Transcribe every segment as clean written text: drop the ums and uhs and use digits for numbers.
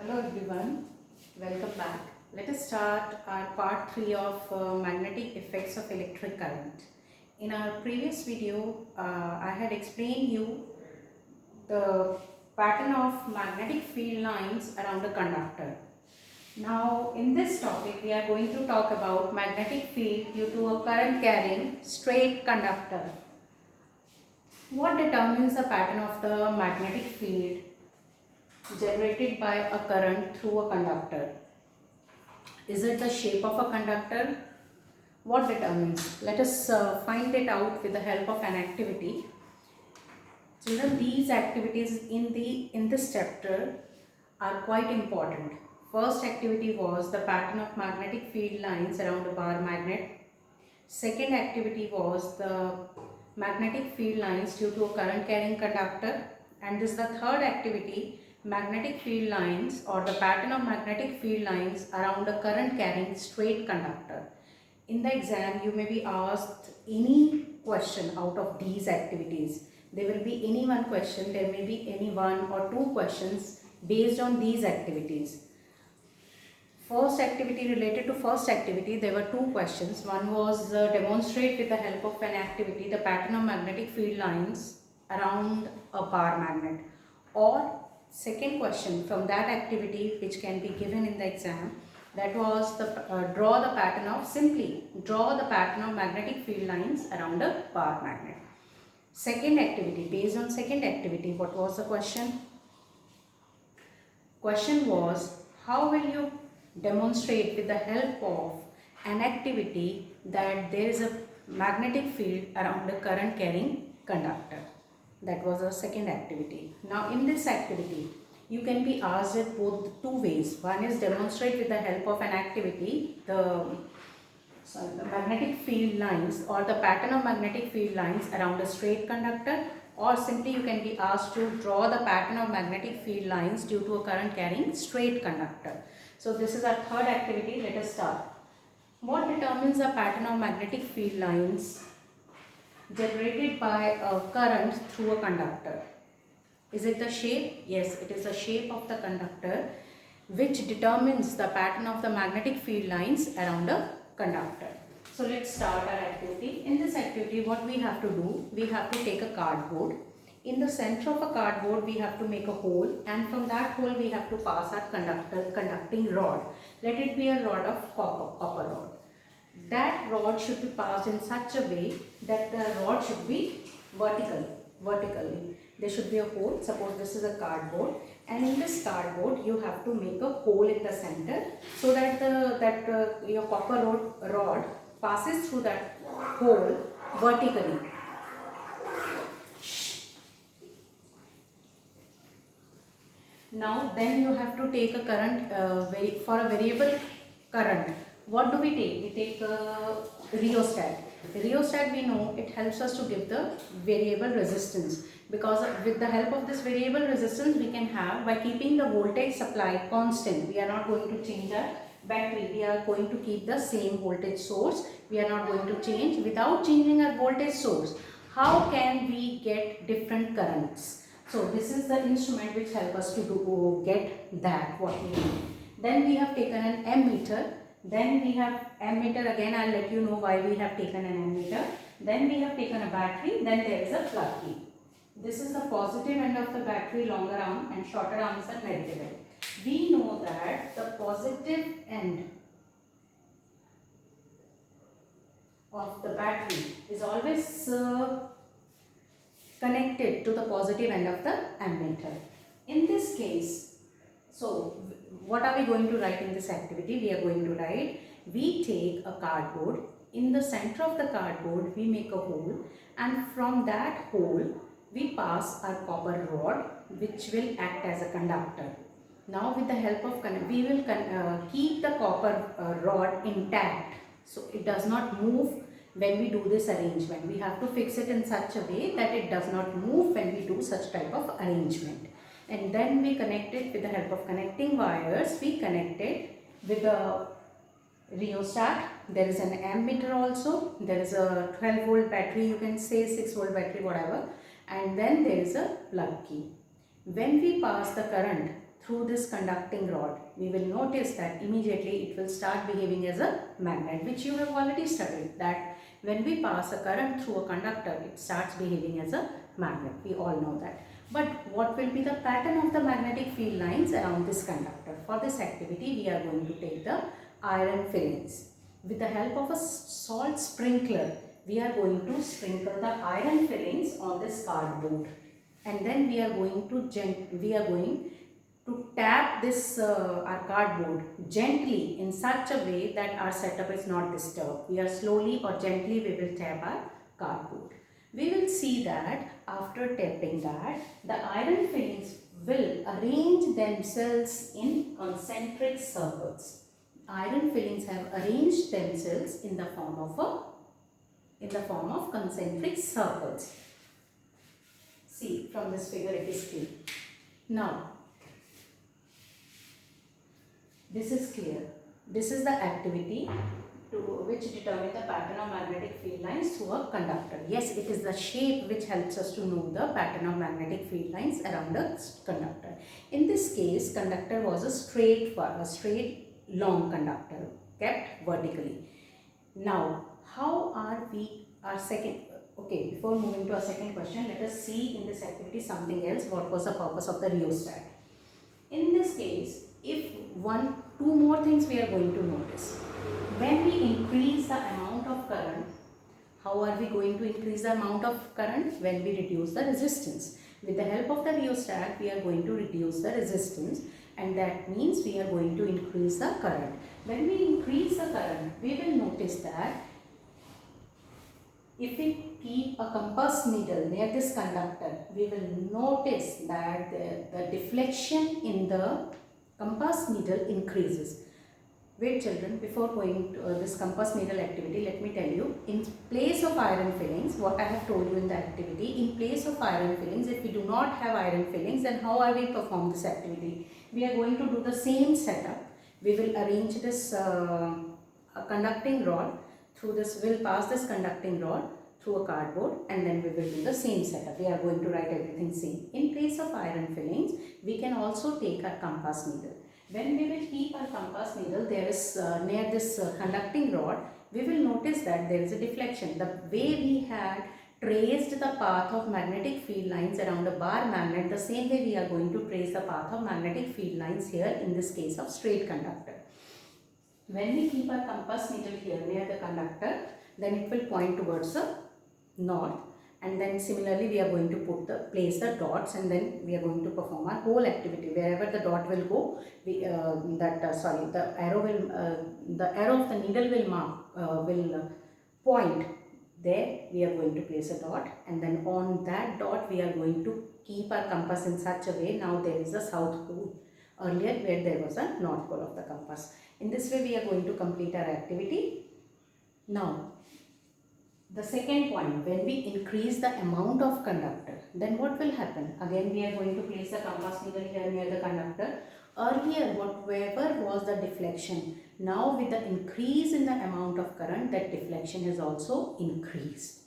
Hello everyone, welcome back. Let us start our part 3 of magnetic effects of electric current. In our previous video, I had explained you the pattern of magnetic field lines around a conductor. Now in this topic, we are going to talk about magnetic field due to a current carrying straight conductor. What determines the pattern of the magnetic field generated by a current through a conductor? Is it the shape of a conductor? What determines? Let us find it out with the help of an activity. Children, these activities in this chapter are quite important. First activity was the pattern of magnetic field lines around a bar magnet. Second activity was the magnetic field lines due to a current carrying conductor. And this is the third activity, magnetic field lines or the pattern of magnetic field lines around a current carrying straight conductor. In the exam, you may be asked any question out of these activities. There will be any one question, there may be any one or two questions based on these activities. First activity, related to first activity, there were two questions. One was demonstrate with the help of an activity the pattern of magnetic field lines around a bar magnet. Or second question from that activity which can be given in the exam, that was the draw the pattern of magnetic field lines around a bar magnet. Second activity, based on second activity, what was the question? Question was, how will you demonstrate with the help of an activity that there is a magnetic field around a current carrying conductor? That was a second activity. Now in this activity, you can be asked it both two ways. One is demonstrate with the help of an activity the magnetic field lines or the pattern of magnetic field lines around a straight conductor, or simply you can be asked to draw the pattern of magnetic field lines due to a current carrying straight conductor. So this is our third activity. Let us start. What determines the pattern of magnetic field lines generated by a current through a conductor? Is it the shape? Yes, it is the shape of the conductor which determines the pattern of the magnetic field lines around a conductor. So let's start our activity. In this activity, what we have to do, we have to take a cardboard. In the center of a cardboard, we have to make a hole, and from that hole we have to pass our conducting rod. Let it be a rod of copper rod. That rod should be passed in such a way that the rod should be vertically. There should be a hole. Suppose this is a cardboard, and in this cardboard you have to make a hole in the center so that your copper rod passes through that hole vertically. Now then you have to take a current for a variable current. What do we take? We take a rheostat. Rheostat, we know it helps us to give the variable resistance, because with the help of this variable resistance we can have, by keeping the voltage supply constant, we are not going to change our battery, we are going to keep the same voltage source, we are not going to change. Without changing our voltage source, how can we get different currents? So this is the instrument which helps us to get that what we need. Then we have taken an ammeter. Then we have ammeter, again I will let you know why we have taken an ammeter. Then we have taken a battery. Then there is a plug key. This is the positive end of the battery, longer arm, and shorter arm is the negative end. We know that the positive end of the battery is always connected to the positive end of the ammeter. In this case, so what are we going to write in this activity? We are going to write, we take a cardboard, in the center of the cardboard we make a hole, and from that hole we pass our copper rod which will act as a conductor. Now with the help of we will keep the copper rod intact, so it does not move when we do this arrangement. We have to fix it in such a way that it does not move when we do such type of arrangement. And then we connect it with the help of connecting wires. We connect it with the rheostat. There is an ammeter also. There is a 12 volt battery, you can say 6 volt battery, whatever. And then there is a plug key. When we pass the current through this conducting rod, we will notice that immediately it will start behaving as a magnet, which you have already studied, that when we pass a current through a conductor, it starts behaving as a magnet. We all know that. But what will be the pattern of the magnetic field lines around this conductor? For this activity, we are going to take the iron filings. With the help of a salt sprinkler, we are going to sprinkle the iron filings on this cardboard, and then we are going to tap this our cardboard gently in such a way that our setup is not disturbed. We are slowly or gently we will tap our cardboard. We will see that after tapping that, the iron filings will arrange themselves in concentric circles. Iron filings have arranged themselves in the form of concentric circles. See, from this figure it is clear. Now, this is clear. This is the activity to which determine the pattern of magnetic field lines through a conductor. Yes, it is the shape which helps us to know the pattern of magnetic field lines around a conductor. In this case, conductor was a straight long conductor kept vertically. Now, how are we, before moving to our second question, let us see in this activity something else. What was the purpose of the rheostat? In this case, two more things we are going to notice. When we increase the amount of current, how are we going to increase the amount of current? When we reduce the resistance. With the help of the rheostat, we are going to reduce the resistance, and that means we are going to increase the current. When we increase the current, we will notice that if we keep a compass needle near this conductor, we will notice that the deflection in the compass needle increases. Wait children, before going to this compass needle activity, let me tell you, in place of iron fillings, what I have told you in the activity, in place of iron fillings, if we do not have iron fillings, then how are we perform this activity? We are going to do the same setup. We will arrange this conducting rod through this, we'll pass this conducting rod through a cardboard, and then we will do the same setup. We are going to write everything same. In place of iron fillings, we can also take our compass needle. When we will keep our compass needle, there is near this conducting rod, we will notice that there is a deflection. The way we had traced the path of magnetic field lines around a bar magnet, the same way we are going to trace the path of magnetic field lines here in this case of straight conductor. When we keep our compass needle here near the conductor, then it will point towards the north, and then similarly we are going to place the dots, and then we are going to perform our whole activity. Wherever the dot will go, the arrow of the needle will point. There we are going to place a dot, and then on that dot we are going to keep our compass in such a way. Now there is a south pole, earlier where there was a north pole of the compass. In this way we are going to complete our activity. Now, the second point, when we increase the amount of conductor, then what will happen? Again, we are going to place the compass needle here near the conductor. Earlier, whatever was the deflection, now with the increase in the amount of current, that deflection has also increased.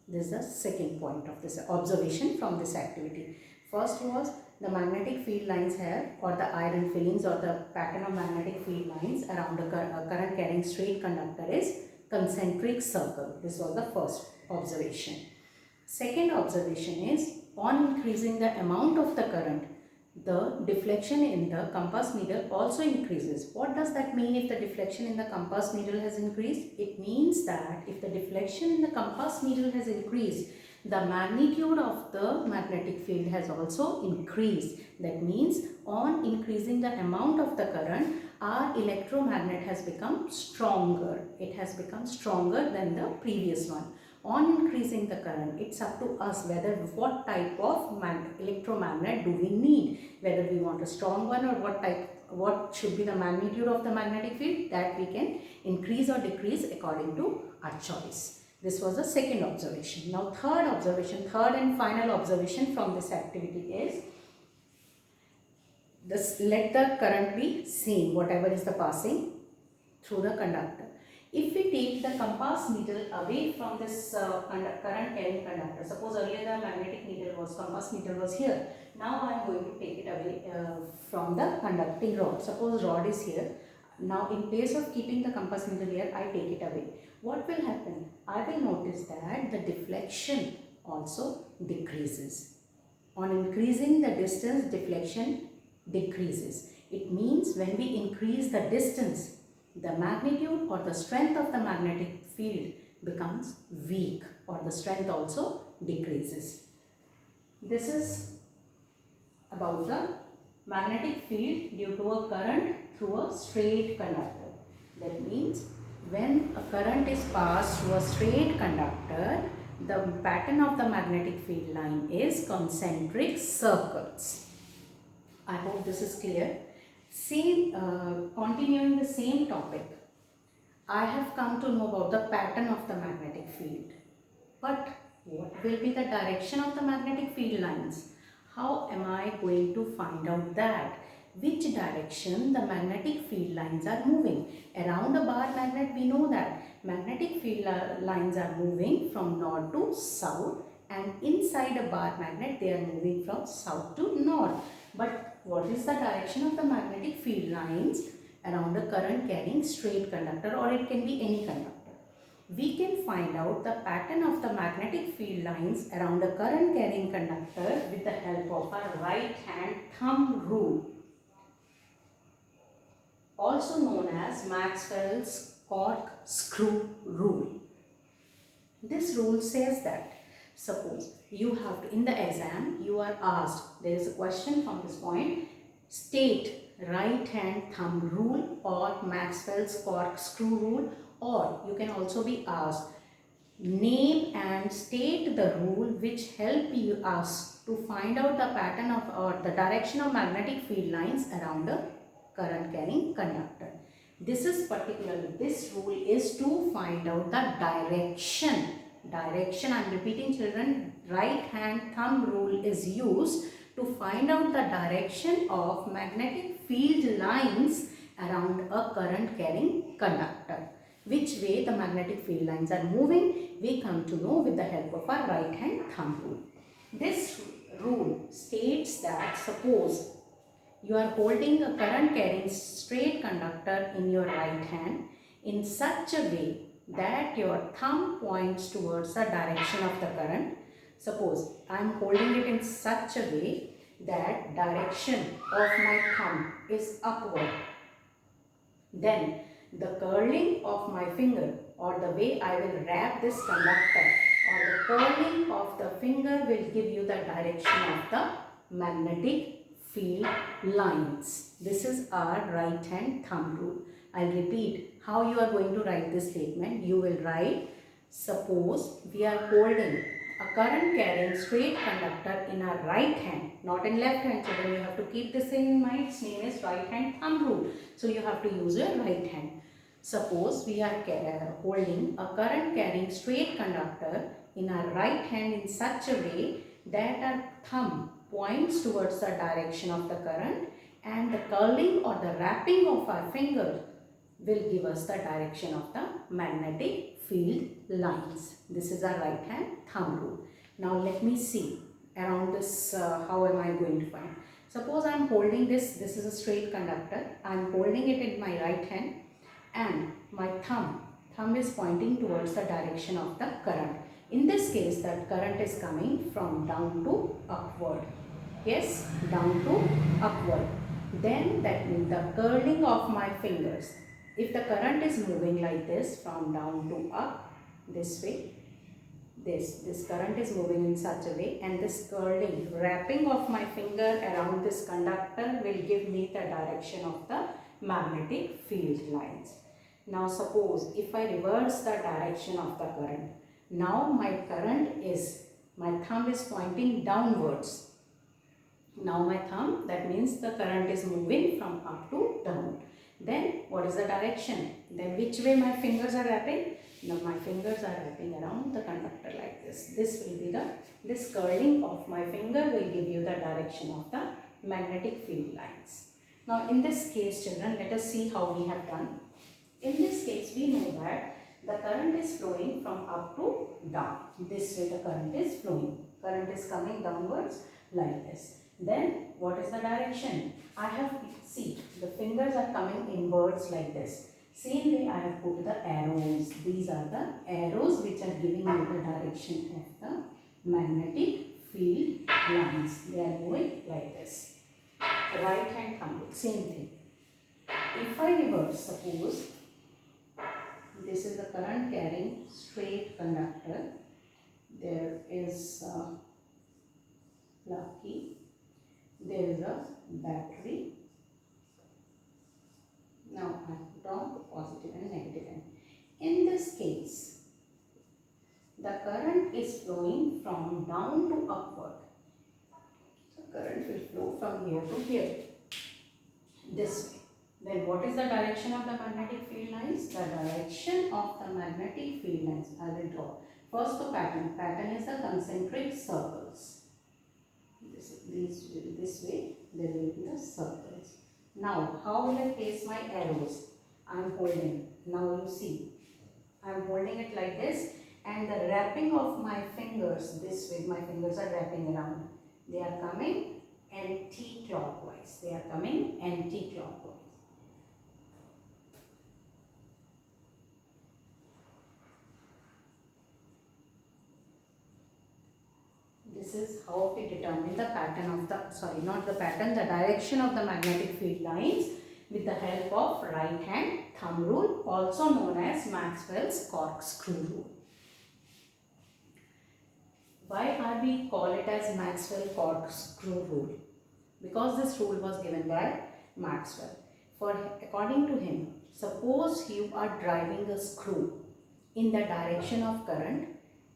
This is the second point of this observation from this activity. First was the magnetic field lines here, or the iron fillings, or the pattern of magnetic field lines around a current carrying straight conductor is concentric circle. This was the first observation. Second observation is, on increasing the amount of the current, the deflection in the compass needle also increases. What does that mean if the deflection in the compass needle has increased? It means that if the deflection in the compass needle has increased, the magnitude of the magnetic field has also increased. That means on increasing the amount of the current, our electromagnet has become stronger. It has become stronger than the previous one. On increasing the current, it's up to us what type of electromagnet do we need. Whether we want a strong one, or what should be the magnitude of the magnetic field, that we can increase or decrease according to our choice. This was the second observation. Now third and final observation from this activity is, let the current be same, whatever is the passing through the conductor. If we take the compass needle away from this current carrying conductor, suppose earlier the magnetic needle was, compass needle was here. Now I am going to take it away from the conducting rod. Suppose rod is here. Now in place of keeping the compass needle here, I take it away. What will happen? I will notice that the deflection also decreases. On increasing the distance, deflection decreases. It means when we increase the distance, the magnitude or the strength of the magnetic field becomes weak, or the strength also decreases. This is about the magnetic field due to a current through a straight conductor. That means when a current is passed through a straight conductor, the pattern of the magnetic field line is concentric circles. I hope this is clear. See, continuing the same topic, I have come to know about the pattern of the magnetic field. But what will be the direction of the magnetic field lines? How am I going to find out that? Which direction the magnetic field lines are moving? Around a bar magnet, we know that magnetic field lines are moving from north to south, and inside a bar magnet they are moving from south to north. But what is the direction of the magnetic field lines around a current carrying straight conductor, or it can be any conductor? We can find out the pattern of the magnetic field lines around a current carrying conductor with the help of our right hand thumb rule, also known as Maxwell's corkscrew rule. This rule says that, suppose you have to, in the exam you are asked, there is a question from this point, state right hand thumb rule or Maxwell's corkscrew rule, or you can also be asked, name and state the rule which help you us to find out the pattern of or the direction of magnetic field lines around a current carrying conductor. This rule is to find out the direction. I am repeating, children, right hand thumb rule is used to find out the direction of magnetic field lines around a current carrying conductor. Which way the magnetic field lines are moving, we come to know with the help of our right hand thumb rule. This rule states that, suppose you are holding a current carrying straight conductor in your right hand in such a way that your thumb points towards the direction of the current. Suppose I am holding it in such a way that direction of my thumb is upward. Then the curling of my finger, or the way I will wrap this conductor, or the curling of the finger will give you the direction of the magnetic field lines. This is our right hand thumb rule. I'll repeat how you are going to write this statement. You will write, suppose we are holding a current carrying straight conductor in our right hand, not in left hand. Children, you have to keep this in mind. Its name is right hand thumb rule. So you have to use your right hand. Suppose we are holding a current carrying straight conductor in our right hand in such a way that our thumb points towards the direction of the current, and the curling or the wrapping of our finger will give us the direction of the magnetic field lines. This is our right hand thumb rule. Now let me see around this, how am I going to find? Suppose I am holding this is a straight conductor. I am holding it in my right hand and my thumb is pointing towards the direction of the current. In this case, that current is coming from down to upward. Yes, down to upward. Then that means the curling of my fingers. If the current is moving like this from down to up, this way, this current is moving in such a way, and this curling, wrapping of my finger around this conductor will give me the direction of the magnetic field lines. Now suppose if I reverse the direction of the current, now my thumb is pointing downwards. Now my thumb, that means the current is moving from up to down. Then what is the direction? Then which way my fingers are wrapping? Now my fingers are wrapping around the conductor like this. This curling of my finger will give you the direction of the magnetic field lines. Now in this case, children, let us see how we have done. In this case, we know that the current is flowing from up to down. This way the current is flowing. Current is coming downwards like this. Then what is the direction? I have, see, the fingers are coming inwards like this. Same way I have put the arrows. These are the arrows which are giving you the direction of the magnetic field lines. They are moving like this. Right hand thumb rule, same thing. If I reverse, suppose this is the current carrying straight conductor. There is a plug key. There is a battery. Now I put on positive and negative end. In this case, the current is flowing from down to upward. So current will flow from here to here. This way. Then what is the direction of the magnetic field lines? The direction of the magnetic field lines, I will draw. First the pattern. Pattern is the concentric circles. This way there will be the circles. Now how will I place my arrows? I am holding. Now you see. I am holding it like this, and the wrapping of my fingers this way. My fingers are wrapping around. They are coming anti-clockwise. They are coming anti-clockwise. This is how we determine the pattern of the, sorry, not the pattern, the direction of the magnetic field lines with the help of right hand thumb rule, also known as Maxwell's corkscrew rule. Why are we call it as Maxwell corkscrew rule? Because this rule was given by Maxwell. According to him, suppose you are driving a screw in the direction of current,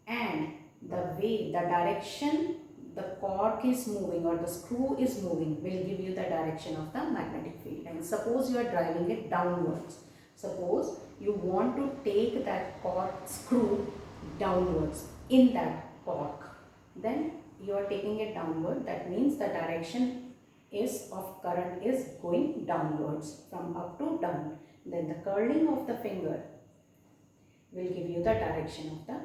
and the direction the cork is moving or the screw is moving will give you the direction of the magnetic field. And suppose you are driving it downwards. Suppose you want to take that cork screw downwards in that cork. Then you are taking it downward. That means the direction is of current is going downwards from up to down. Then the curling of the finger will give you the direction of the,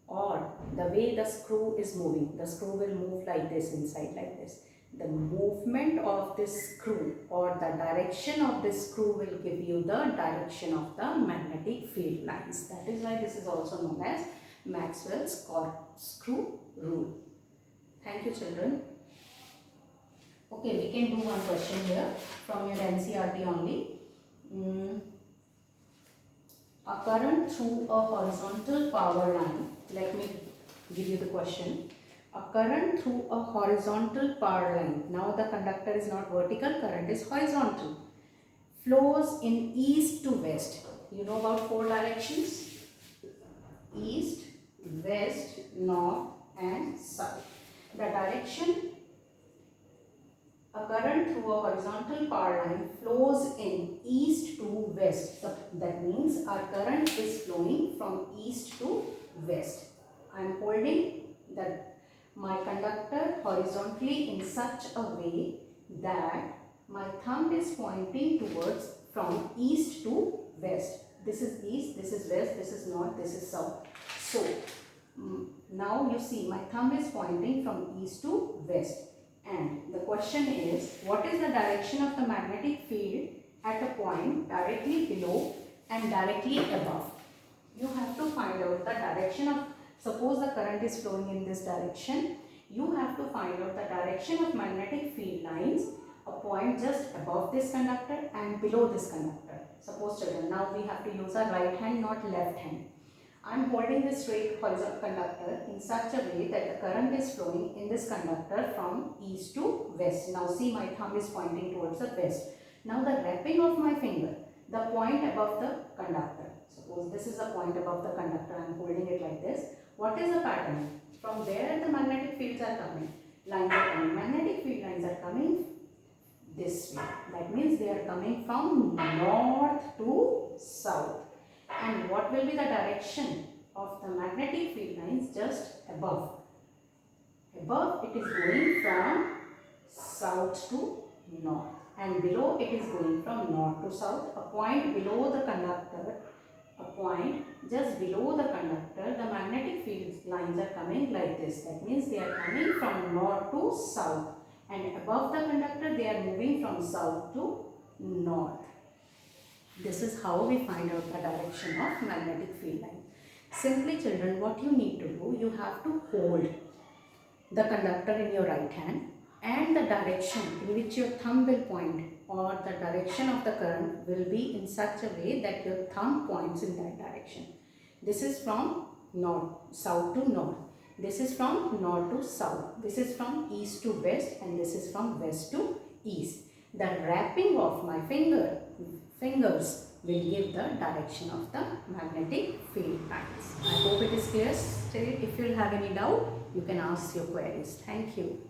or the way the screw is moving. The screw will move like this inside, like this. The movement of this screw or the direction of this screw will give you the direction of the magnetic field lines. That is why this is also known as Maxwell's corkscrew rule. Thank you, children. Okay, we can do one question here from your NCERT only. A current through a horizontal power line. Let me give you the question. A current through a horizontal power line. Now the conductor is not vertical, current is horizontal. Flows in east to west. You know about four directions? East, west, north and south. The direction a current through a horizontal power line flows in east to west. So that means our current is flowing from east to west. I am holding my conductor horizontally in such a way that my thumb is pointing towards from east to west. This is east, this is west, this is north, this is south. So now you see my thumb is pointing from east to west. And the question is, what is the direction of the magnetic field at a point directly below and directly above? You have to find out the direction of, suppose the current is flowing in this direction, you have to find out the direction of magnetic field lines, a point just above this conductor and below this conductor. Suppose children, now we have to use our right hand, not left hand. I am holding this straight horizontal conductor in such a way that the current is flowing in this conductor from east to west. Now see, my thumb is pointing towards the west. Now the wrapping of my finger, the point above the conductor. Suppose this is a point above the conductor, I am holding it like this. What is the pattern? From where the magnetic fields are coming? Lines are coming. Magnetic field lines are coming this way. That means they are coming from north to south. And what will be the direction of the magnetic field lines? Just above. Above it is going from south to north, and below it is going from north to south. A point below the conductor, a point just below the conductor, the magnetic field lines are coming like this. That means they are coming from north to south, and above the conductor they are moving from south to north. This is how we find out the direction of magnetic field line. Simply children, what you need to do, you have to hold the conductor in your right hand, and the direction in which your thumb will point, or the direction of the current, will be in such a way that your thumb points in that direction. This is from north, south to north. This is from north to south. This is from east to west, and this is from west to east. The wrapping of my fingers will give the direction of the magnetic field lines. I hope it is clear. Still, if you have any doubt, you can ask your queries. Thank you.